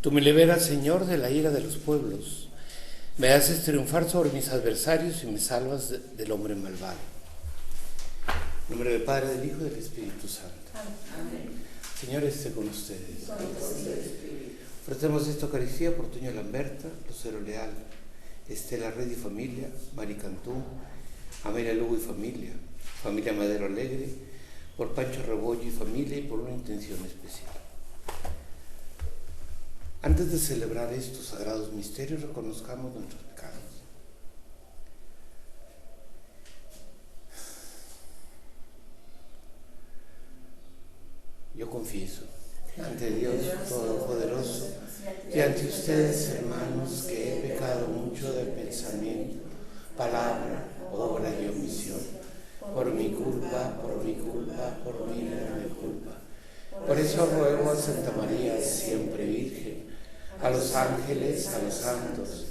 Tú me liberas, Señor, de la ira de los pueblos. Me haces triunfar sobre mis adversarios y me salvas del hombre malvado. En nombre del Padre, del Hijo y del Espíritu Santo. Amén. Señor, esté con ustedes. Ofrecemos esta Eucaristía por Toño Lamberta, Lucero Leal, Estela Red y familia, Mari Cantú, Amelia Lugo y familia, familia Madero Alegre, por Pancho Rebollo y familia y por una intención especial. Antes de celebrar estos sagrados misterios, reconozcamos nuestros pecados. Yo confieso ante Dios Todopoderoso y ante ustedes, hermanos, que he pecado mucho de pensamiento, palabra, obra y omisión, por mi culpa, por mi grave culpa. Por eso ruego a Santa María, siempre Virgen, a los ángeles, a los santos,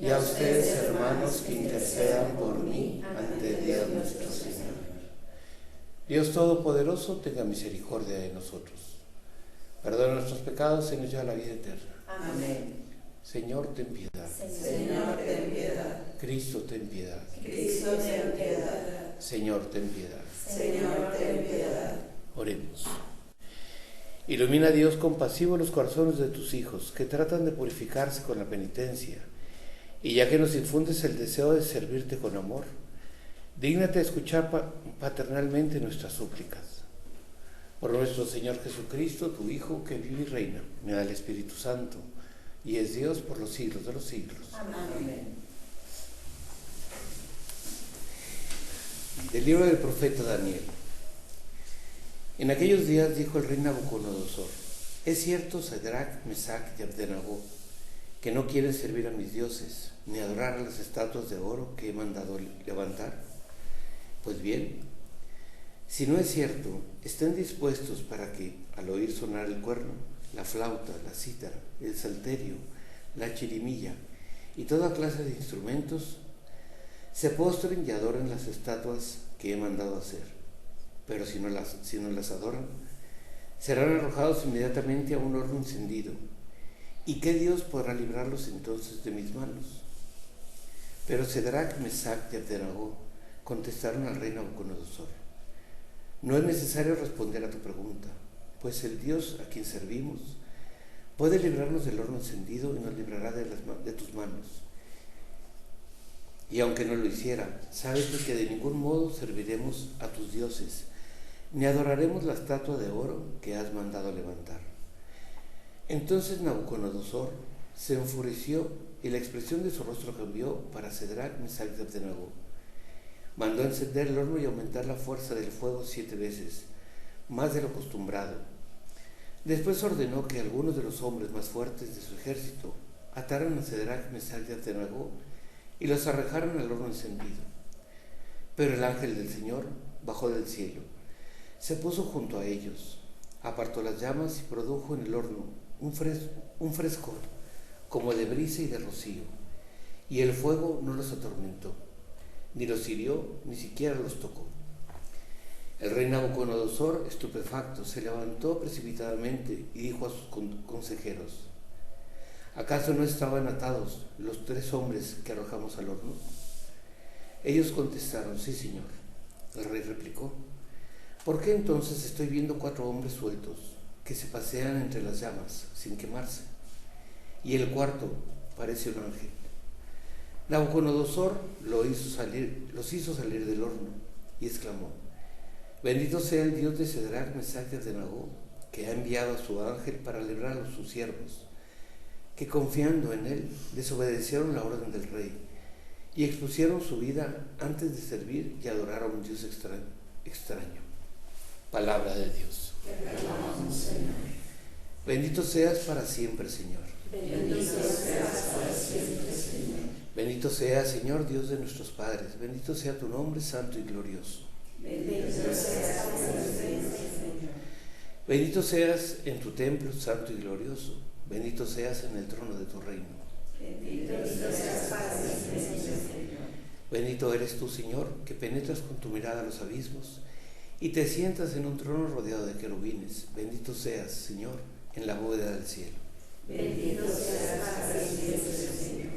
y a ustedes, hermanos, que intercedan por mí ante Dios nuestro Señor. Dios Todopoderoso, tenga misericordia de nosotros. Perdona nuestros pecados y nos lleva a la vida eterna. Amén. Señor, ten piedad. Señor, ten piedad. Cristo, ten piedad. Cristo, ten piedad. Señor, ten piedad. Señor, ten piedad. Oremos. Ilumina, Dios compasivo, los corazones de tus hijos, que tratan de purificarse con la penitencia, y ya que nos infundes el deseo de servirte con amor, dígnate escuchar paternalmente nuestras súplicas. Por nuestro Señor Jesucristo, tu Hijo, que vive y reina, me da el Espíritu Santo, y es Dios por los siglos de los siglos. Amén. Del libro del profeta Daniel. En aquellos días dijo el rey Nabucodonosor: es cierto, Sadrach, Mesach y Abednego, que no quieren servir a mis dioses, ni adorar a las estatuas de oro que he mandado levantar. Pues bien, si no es cierto, estén dispuestos para que, al oír sonar el cuerno, la flauta, la cítara, el salterio, la chirimilla y toda clase de instrumentos, se postren y adoren las estatuas que he mandado hacer. Pero si no las adoran, serán arrojados inmediatamente a un horno encendido. ¿Y qué Dios podrá librarlos entonces de mis manos? Pero Sadrach, Mesach y Abednego contestaron al rey Nabucodonosor: no es necesario responder a tu pregunta, pues el Dios a quien servimos puede librarnos del horno encendido y nos librará de tus manos. Y aunque no lo hiciera, sabes que de ningún modo serviremos a tus dioses, ni adoraremos la estatua de oro que has mandado levantar. Entonces Nabucodonosor se enfureció y la expresión de su rostro cambió para Sadrach, Mesach y Abednego. Mandó encender el horno y aumentar la fuerza del fuego 7 veces, más de lo acostumbrado. Después ordenó que algunos de los hombres más fuertes de su ejército ataran a Sadrach, Mesach y Abednego y los arrojaron al horno encendido. Pero el ángel del Señor bajó del cielo, se puso junto a ellos, apartó las llamas y produjo en el horno un frescor como de brisa y de rocío, y el fuego no los atormentó, ni los hirió, ni siquiera los tocó. El rey Nabucodonosor, estupefacto, se levantó precipitadamente y dijo a sus consejeros: ¿acaso no estaban atados los 3 hombres que arrojamos al horno? Ellos contestaron: sí, señor. El rey replicó: ¿por qué entonces estoy viendo 4 hombres sueltos que se pasean entre las llamas sin quemarse? Y el cuarto parece un ángel. Nabucodonosor los hizo salir del horno y exclamó: bendito sea el Dios de Sadrach, Mesach y Abednego, que ha enviado a su ángel para librar a sus siervos, que confiando en él desobedecieron la orden del rey y expusieron su vida antes de servir y adorar a un Dios extraño. Palabra de Dios. Bendito seas para siempre, Señor. Bendito seas para siempre, Señor. Bendito sea, Señor, Dios de nuestros padres. Bendito sea tu nombre, santo y glorioso. Bendito seas para siempre, Señor. Bendito seas en tu templo, santo y glorioso. Bendito seas en el trono de tu reino. Bendito seas para siempre, Señor. Bendito eres tú, Señor, que penetras con tu mirada los abismos y te sientas en un trono rodeado de querubines. Bendito seas, Señor, en la bóveda del cielo. Bendito seas para siempre, Señor.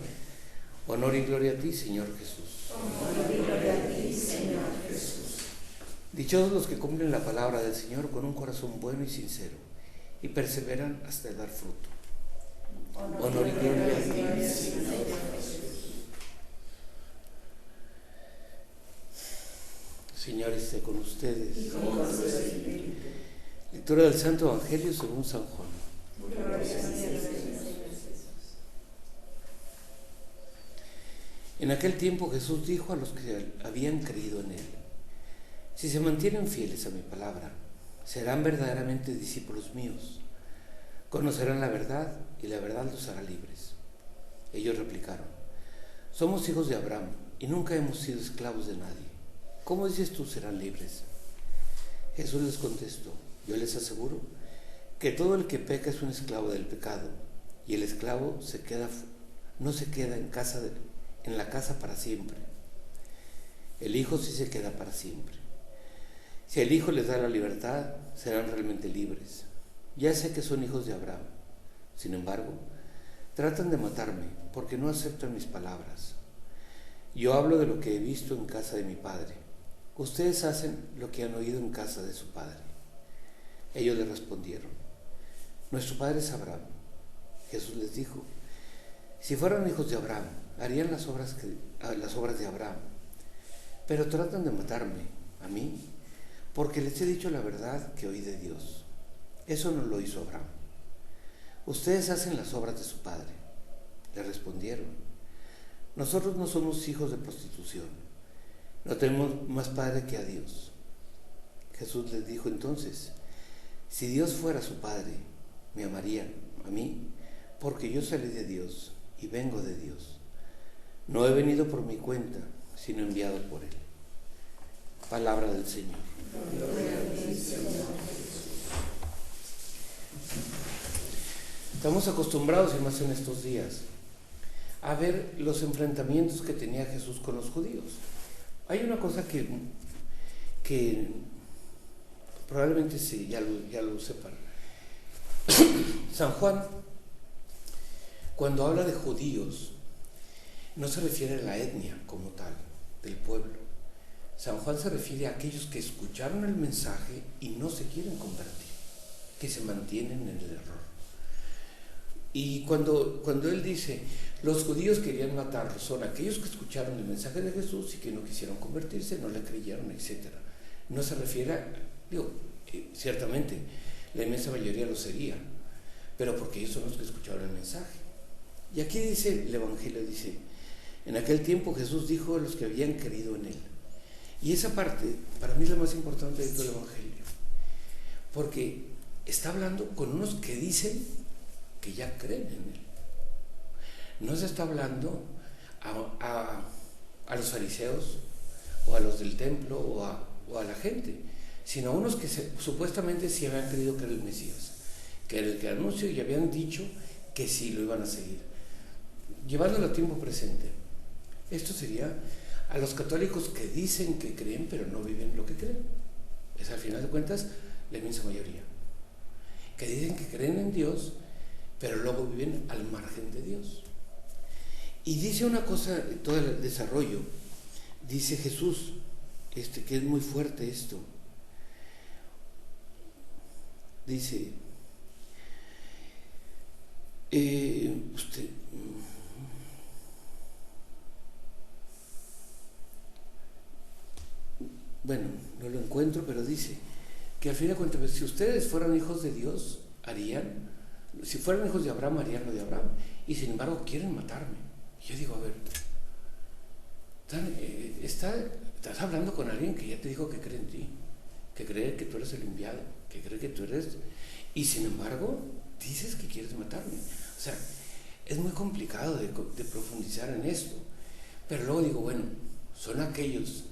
Honor y gloria a ti, Señor Jesús. Honor y gloria a ti, Señor Jesús. Dichosos los que cumplen la palabra del Señor con un corazón bueno y sincero y perseveran hasta dar fruto. Honor y gloria a ti, Señor Jesús. Señor esté con ustedes. Y con su espíritu. Lectura del Santo Evangelio según San Juan. Gloria a ti, Señor Jesús. En aquel tiempo Jesús dijo a los que habían creído en él: si se mantienen fieles a mi palabra, serán verdaderamente discípulos míos. Conocerán la verdad y la verdad los hará libres. Ellos replicaron: somos hijos de Abraham y nunca hemos sido esclavos de nadie. ¿Cómo dices tú serán libres? Jesús les contestó: yo les aseguro que todo el que peca es un esclavo del pecado, y el esclavo no se queda en la casa para siempre. El Hijo sí se queda para siempre. Si el Hijo les da la libertad, serán realmente libres. Ya sé que son hijos de Abraham. Sin embargo, tratan de matarme porque no aceptan mis palabras. Yo hablo de lo que he visto en casa de mi Padre. Ustedes hacen lo que han oído en casa de su Padre. Ellos le respondieron: nuestro Padre es Abraham. Jesús les dijo: si fueran hijos de Abraham, harían las obras de Abraham. Pero tratan de matarme, a mí, porque les he dicho la verdad que oí de Dios. Eso no lo hizo Abraham. Ustedes hacen las obras de su padre. Le respondieron: nosotros no somos hijos de prostitución. No tenemos más padre que a Dios. Jesús les dijo entonces: si Dios fuera su padre, me amarían a mí, porque yo salí de Dios y vengo de Dios. No he venido por mi cuenta, sino enviado por Él. Palabra del Señor. Estamos acostumbrados, y más en estos días, a ver los enfrentamientos que tenía Jesús con los judíos. Hay una cosa que probablemente sí, ya lo sepan. San Juan, cuando habla de judíos, no se refiere a la etnia como tal, del pueblo. San Juan se refiere a aquellos que escucharon el mensaje y no se quieren convertir, que se mantienen en el error. Y cuando él dice, los judíos querían matarlos, son aquellos que escucharon el mensaje de Jesús y que no quisieron convertirse, no le creyeron, etc. No se refiere a, ciertamente, la inmensa mayoría lo sería, pero porque ellos son los que escucharon el mensaje. Y aquí dice, el Evangelio dice, en aquel tiempo Jesús dijo a los que habían creído en él. Y esa parte, para mí es la más importante de todo el Evangelio, porque está hablando con unos que dicen que ya creen en él. No se está hablando a los fariseos o a los del templo o a la gente, sino a unos que supuestamente sí habían creído que era el Mesías, que era el que anunció, y habían dicho que sí lo iban a seguir, llevándolo a tiempo presente. Esto sería a los católicos que dicen que creen pero no viven lo que creen. Es al final de cuentas la inmensa mayoría, que dicen que creen en Dios pero luego viven al margen de Dios. Y dice una cosa, todo el desarrollo, dice Jesús, que es muy fuerte esto, dice, bueno, no lo encuentro, pero dice que al fin de cuentas, si ustedes fueran hijos de Dios, si fueran hijos de Abraham, harían lo de Abraham, y sin embargo quieren matarme. Yo digo, a ver, estás hablando con alguien que ya te dijo que cree en ti, que cree que tú eres el enviado, que cree que tú eres, y sin embargo dices que quieres matarme. O sea, es muy complicado de profundizar en esto, pero luego digo, bueno, son aquellos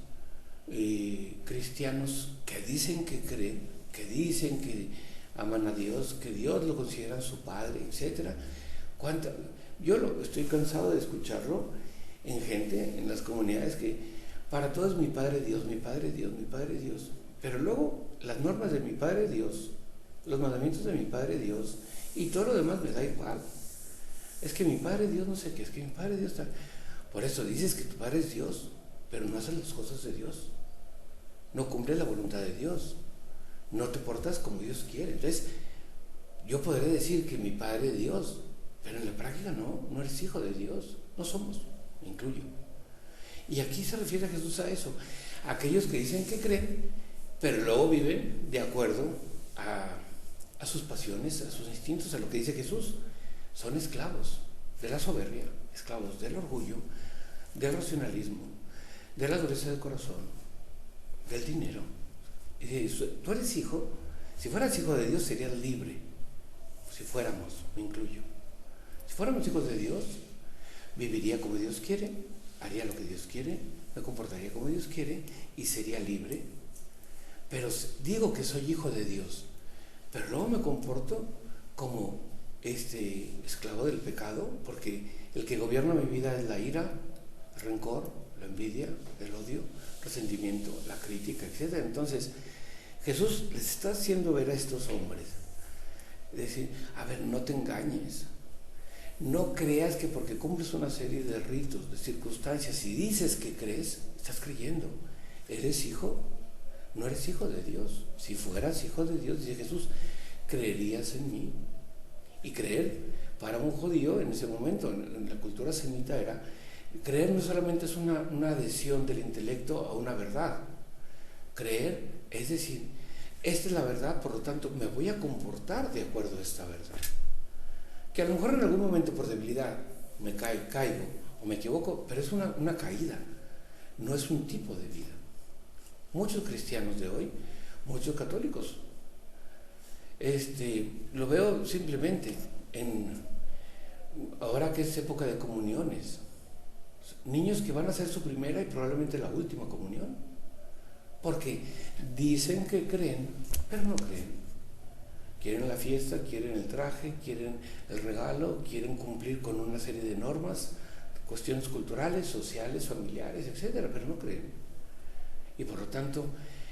cristianos que dicen que creen, que dicen que aman a Dios, que Dios lo consideran su Padre, etc. Yo estoy cansado de escucharlo en gente, en las comunidades, que para todos mi Padre Dios, mi Padre Dios, mi Padre Dios. Pero luego las normas de mi Padre Dios, los mandamientos de mi Padre Dios Y todo lo demás me da igual. Es que mi Padre Dios no sé qué, es que mi Padre Dios está... Por eso dices que tu Padre es Dios, pero no haces las cosas de Dios. No cumples la voluntad de Dios. No te portas como Dios quiere. Entonces, yo podré decir que mi Padre es Dios, pero en la práctica no eres hijo de Dios. No somos, me incluyo. Y aquí se refiere a Jesús a eso. A aquellos que dicen que creen, pero luego viven de acuerdo a sus pasiones, a sus instintos, a lo que dice Jesús. Son esclavos de la soberbia, esclavos del orgullo, del racionalismo, de la dureza del corazón, del dinero. Y dice, tú eres hijo, si fueras hijo de Dios serías libre. Si fuéramos, me incluyo. Si fuéramos hijos de Dios, viviría como Dios quiere, haría lo que Dios quiere, me comportaría como Dios quiere y sería libre. Pero digo que soy hijo de Dios, pero luego me comporto como esclavo del pecado, porque el que gobierna mi vida es la ira, el rencor, la envidia, el odio, el resentimiento, la crítica, etc. Entonces, Jesús les está haciendo ver a estos hombres, decir, a ver, no te engañes, no creas que porque cumples una serie de ritos, de circunstancias y dices que crees, estás creyendo. ¿Eres hijo? No eres hijo de Dios. Si fueras hijo de Dios, dice Jesús, creerías en mí. Y creer, para un judío en ese momento, en la cultura semita, era creer no solamente es una adhesión del intelecto a una verdad. Creer es decir, esta es la verdad, por lo tanto me voy a comportar de acuerdo a esta verdad. Que a lo mejor en algún momento por debilidad me caigo o me equivoco, pero es una caída, no es un tipo de vida. Muchos cristianos de hoy, muchos católicos, lo veo simplemente ahora que es época de comuniones, niños que van a hacer su primera y probablemente la última comunión, porque dicen que creen, pero no creen. Quieren la fiesta, quieren el traje, quieren el regalo, quieren cumplir con una serie de normas, cuestiones culturales, sociales, familiares, etcétera, pero no creen. Y por lo tanto,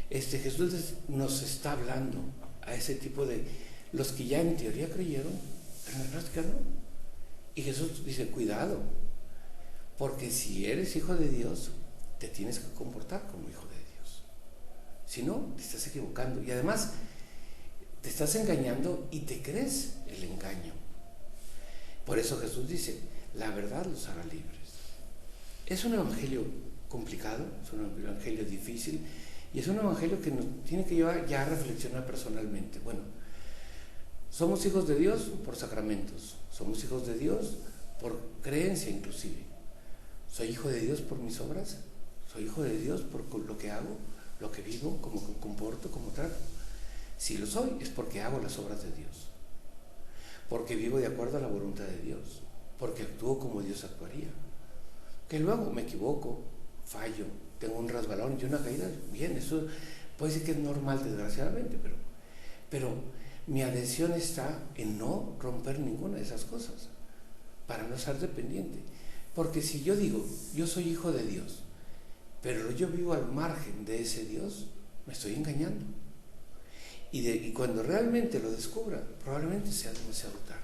Jesús nos está hablando a ese tipo de los que ya en teoría creyeron, pero en la práctica no. Y Jesús dice, cuidado, porque si eres hijo de Dios, te tienes que comportar como hijo de Dios. Si no, te estás equivocando. Y además, te estás engañando y te crees el engaño. Por eso Jesús dice, la verdad los hará libres. Es un evangelio complicado, es un evangelio difícil, y es un evangelio que nos tiene que llevar ya a reflexionar personalmente. Bueno, somos hijos de Dios por sacramentos, somos hijos de Dios por creencia inclusive. ¿Soy hijo de Dios por mis obras? ¿Soy hijo de Dios por lo que hago, lo que vivo, cómo me comporto, cómo trato? Si lo soy, es porque hago las obras de Dios, porque vivo de acuerdo a la voluntad de Dios, porque actúo como Dios actuaría. Que luego me equivoco, fallo, tengo un resbalón y una caída, bien, eso puede ser que es normal desgraciadamente, pero mi adhesión está en no romper ninguna de esas cosas, para no ser dependiente. Porque si yo digo, yo soy hijo de Dios, pero yo vivo al margen de ese Dios, me estoy engañando. Y cuando realmente lo descubra, probablemente sea demasiado tarde.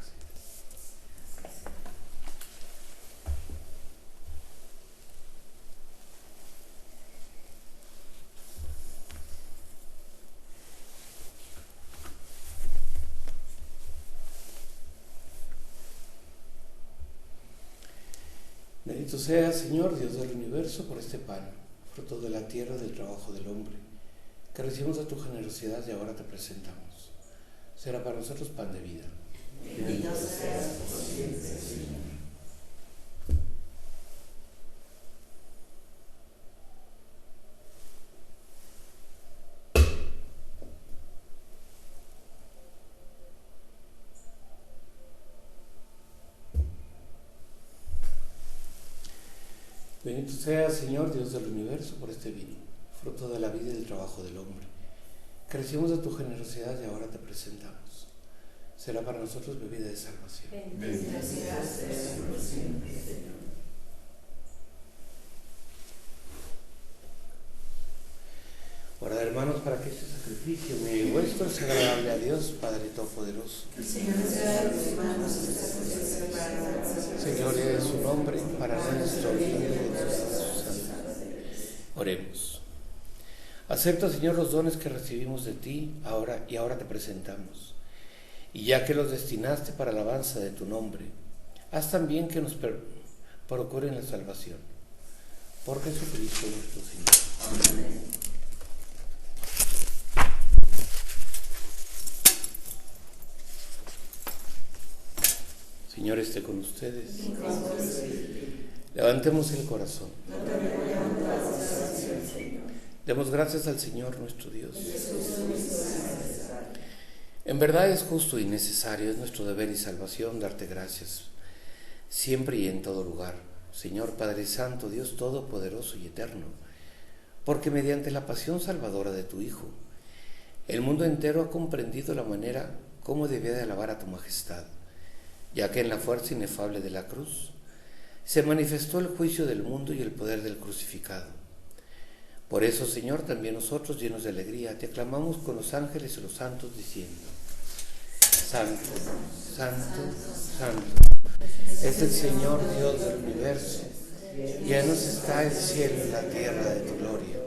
Bendito sea, Señor, Dios del universo, por este pan, fruto de la tierra del trabajo del hombre, que recibimos de tu generosidad y ahora te presentamos. Será para nosotros pan de vida. Bendito seas por siempre, Señor. Bendito sea, Señor, Dios del universo, por este vino, fruto de la vida y del trabajo del hombre, que recibimos de tu generosidad y ahora te presentamos. Será para nosotros bebida de salvación. Bendito seas por siempre, Señor. Ahora, hermanos, para que este sacrificio mío y vuestro sea agradable a Dios, Padre Todopoderoso. Señor, es su nombre para nuestro bien y de su santo. Oremos. Acepta, Señor, los dones que recibimos de ti ahora te presentamos. Y ya que los destinaste para la alabanza de tu nombre, haz también que nos procuren la salvación. Por Jesucristo nuestro Señor. Amén. Señor, esté con ustedes. Levantemos el corazón. Demos gracias al Señor nuestro Dios. En verdad es justo y necesario, es nuestro deber y salvación darte gracias, siempre y en todo lugar, Señor Padre Santo, Dios Todopoderoso y Eterno, porque mediante la pasión salvadora de tu Hijo, el mundo entero ha comprendido la manera como debía de alabar a tu majestad, ya que en la fuerza inefable de la cruz se manifestó el juicio del mundo y el poder del crucificado. Por eso, Señor, también nosotros, llenos de alegría, te aclamamos con los ángeles y los santos, diciendo: Santo, Santo, Santo, es el Señor Dios del universo. Llenos está el cielo y la tierra de tu gloria.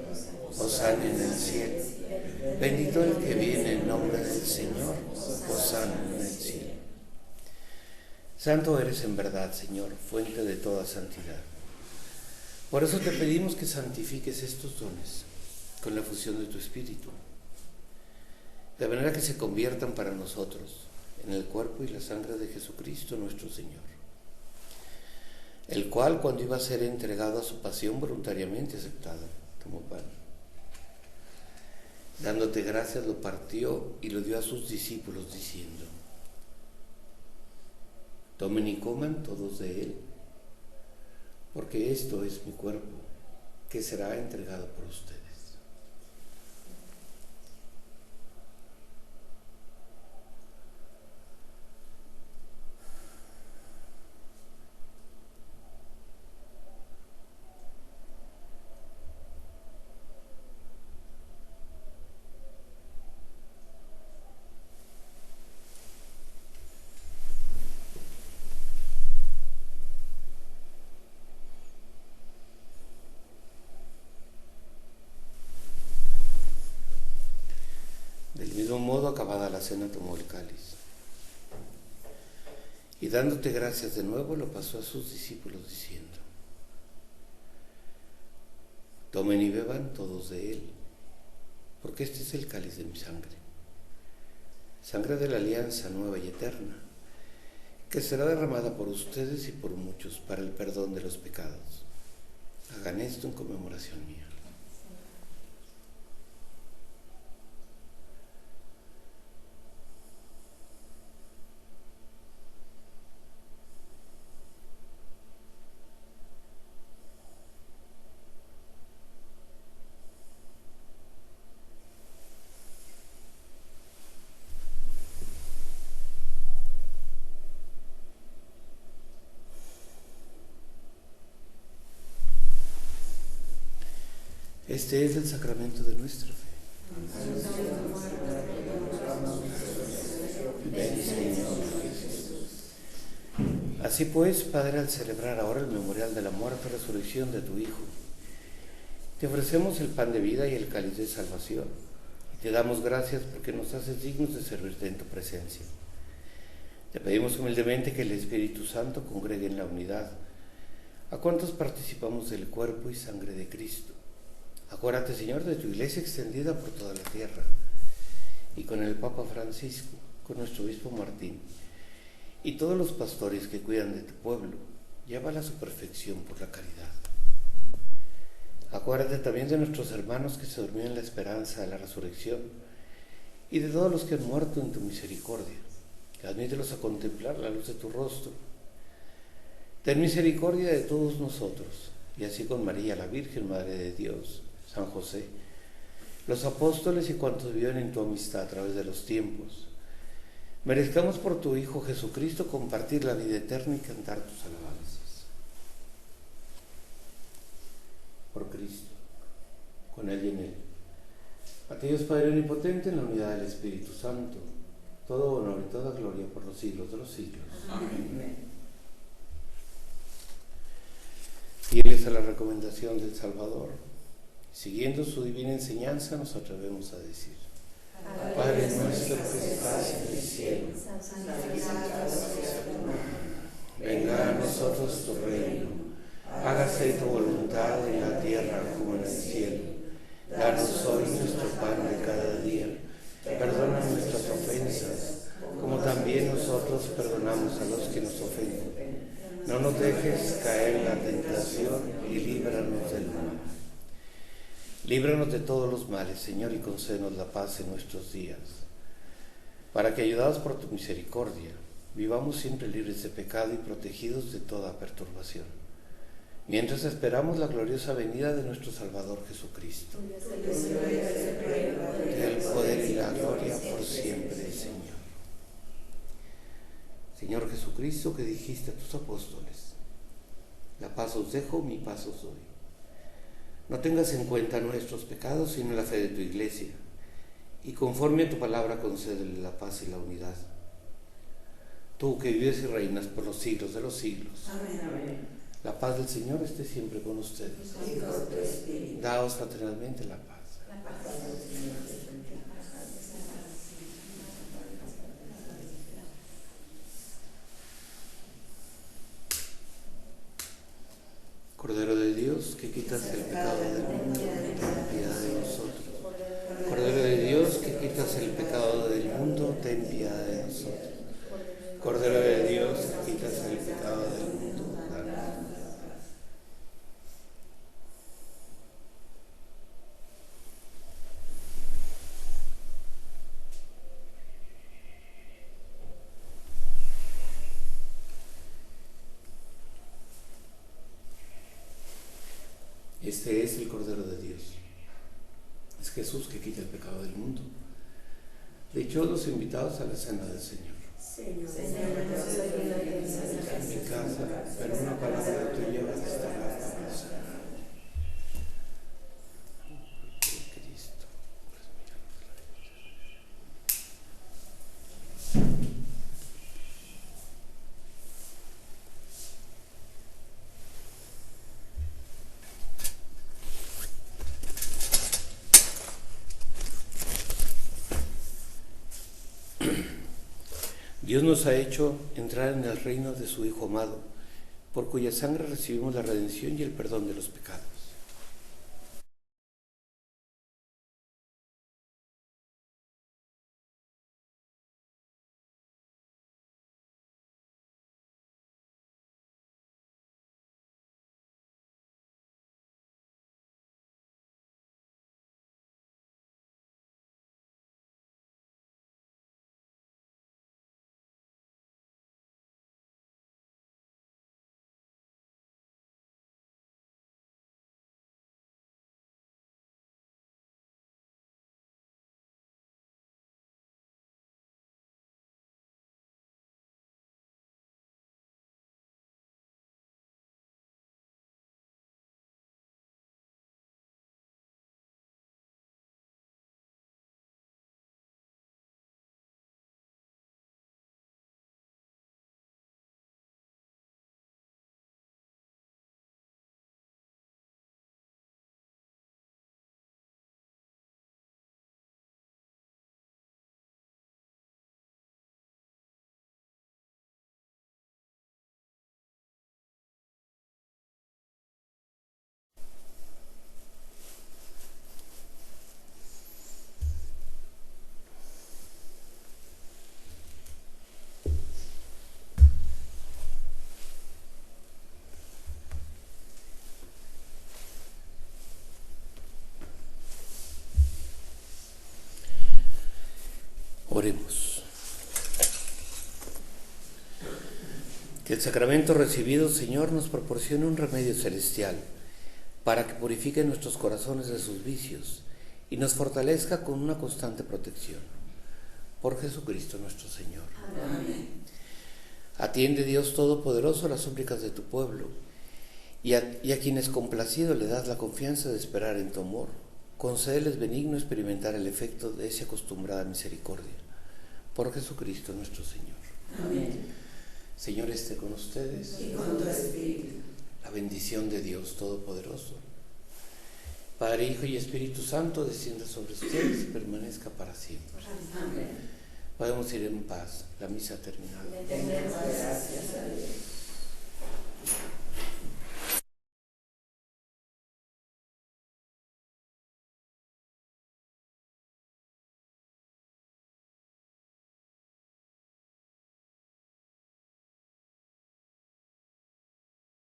Hosana en el cielo. Bendito el que viene en nombre del Señor. Hosana en el cielo. Santo eres en verdad, Señor, fuente de toda santidad. Por eso te pedimos que santifiques estos dones con la fusión de tu Espíritu, de manera que se conviertan para nosotros en el cuerpo y la sangre de Jesucristo nuestro Señor, el cual, cuando iba a ser entregado a su pasión voluntariamente aceptada, tomó pan. Dándote gracias, lo partió y lo dio a sus discípulos, diciendo: Tomen y coman todos de él, porque esto es mi cuerpo, que será entregado por ustedes. Del mismo modo, acabada la cena, tomó el cáliz y, dándote gracias de nuevo, lo pasó a sus discípulos, diciendo: Tomen y beban todos de él, porque este es el cáliz de mi sangre, sangre de la alianza nueva y eterna, que será derramada por ustedes y por muchos para el perdón de los pecados. Hagan esto en conmemoración mía. Este es el sacramento de nuestra fe. Ven, Señor Jesús. Así pues, Padre, al celebrar ahora el memorial de la muerte y resurrección de tu Hijo, te ofrecemos el pan de vida y el cáliz de salvación, y te damos gracias porque nos haces dignos de servirte en tu presencia. Te pedimos humildemente que el Espíritu Santo congregue en la unidad a cuantos participamos del cuerpo y sangre de Cristo. Acuérdate, Señor, de tu iglesia extendida por toda la tierra, y con el Papa Francisco, con nuestro obispo Martín, y todos los pastores que cuidan de tu pueblo, llévala a su perfección por la caridad. Acuérdate también de nuestros hermanos que se durmieron en la esperanza de la resurrección, y de todos los que han muerto en tu misericordia. Admítelos a contemplar la luz de tu rostro. Ten misericordia de todos nosotros, y así con María, la Virgen, Madre de Dios, San José, los apóstoles y cuantos viven en tu amistad a través de los tiempos, merezcamos por tu Hijo Jesucristo compartir la vida eterna y cantar tus alabanzas. Por Cristo, con Él y en Él, A ti, Dios Padre Omnipotente, en la unidad del Espíritu Santo, todo honor y toda gloria por los siglos de los siglos. Amén. Fieles a la recomendación del Salvador, siguiendo su divina enseñanza, nos atrevemos a decir: Padre nuestro que estás en el cielo, venga a nosotros tu reino, hágase tu voluntad en la tierra como en el cielo. Danos hoy nuestro pan de cada día, perdona nuestras ofensas, como también nosotros perdonamos a los que nos ofenden. No nos dejes caer en la tentación y líbranos del mal. Líbranos de todos los males, Señor, y concédenos la paz en nuestros días, para que, ayudados por tu misericordia, vivamos siempre libres de pecado y protegidos de toda perturbación, mientras esperamos la gloriosa venida de nuestro Salvador Jesucristo. El poder y la gloria por siempre, Señor. Señor Jesucristo, que dijiste a tus apóstoles: la paz os dejo, mi paz os doy. No tengas en cuenta nuestros pecados, sino la fe de tu Iglesia, y conforme a tu palabra concédele la paz y la unidad. Tú que vives y reinas por los siglos de los siglos. Amén, amén. La paz del Señor esté siempre con ustedes. Y con tu espíritu. Daos fraternalmente la paz. La paz del Señor te bendiga. Cordero de Dios, que quitas el pecado del mundo, ten piedad de nosotros. Cordero de Dios, que quitas el pecado del mundo, ten piedad de nosotros. Cordero de Dios, que quitas el pecado del mundo, danos la paz. Este es el Cordero de Dios. Es Jesús que quita el pecado del mundo. Dichosos los invitados a la cena del Señor. Señor, no soy digno de que vengas En mi casa, pero una palabra tuya bastará para sanar. Cristo, pues Dios nos ha hecho entrar en el reino de su Hijo amado, por cuya sangre recibimos la redención y el perdón de los pecados. Oremos. Que el sacramento recibido, Señor, nos proporcione un remedio celestial para que purifique nuestros corazones de sus vicios y nos fortalezca con una constante protección. Por Jesucristo nuestro Señor. Amén. Atiende, Dios Todopoderoso, las súplicas de tu pueblo y a quienes complacido le das la confianza de esperar en tu amor. concédeles benigno experimentar el efecto de esa acostumbrada misericordia. Por Jesucristo nuestro Señor. Amén. Señor esté con ustedes. Y con tu espíritu. La bendición de Dios Todopoderoso, Padre, Hijo y Espíritu Santo, descienda sobre ustedes y permanezca para siempre. Amén. Podemos ir en paz. La misa ha terminado. Demos gracias a Dios.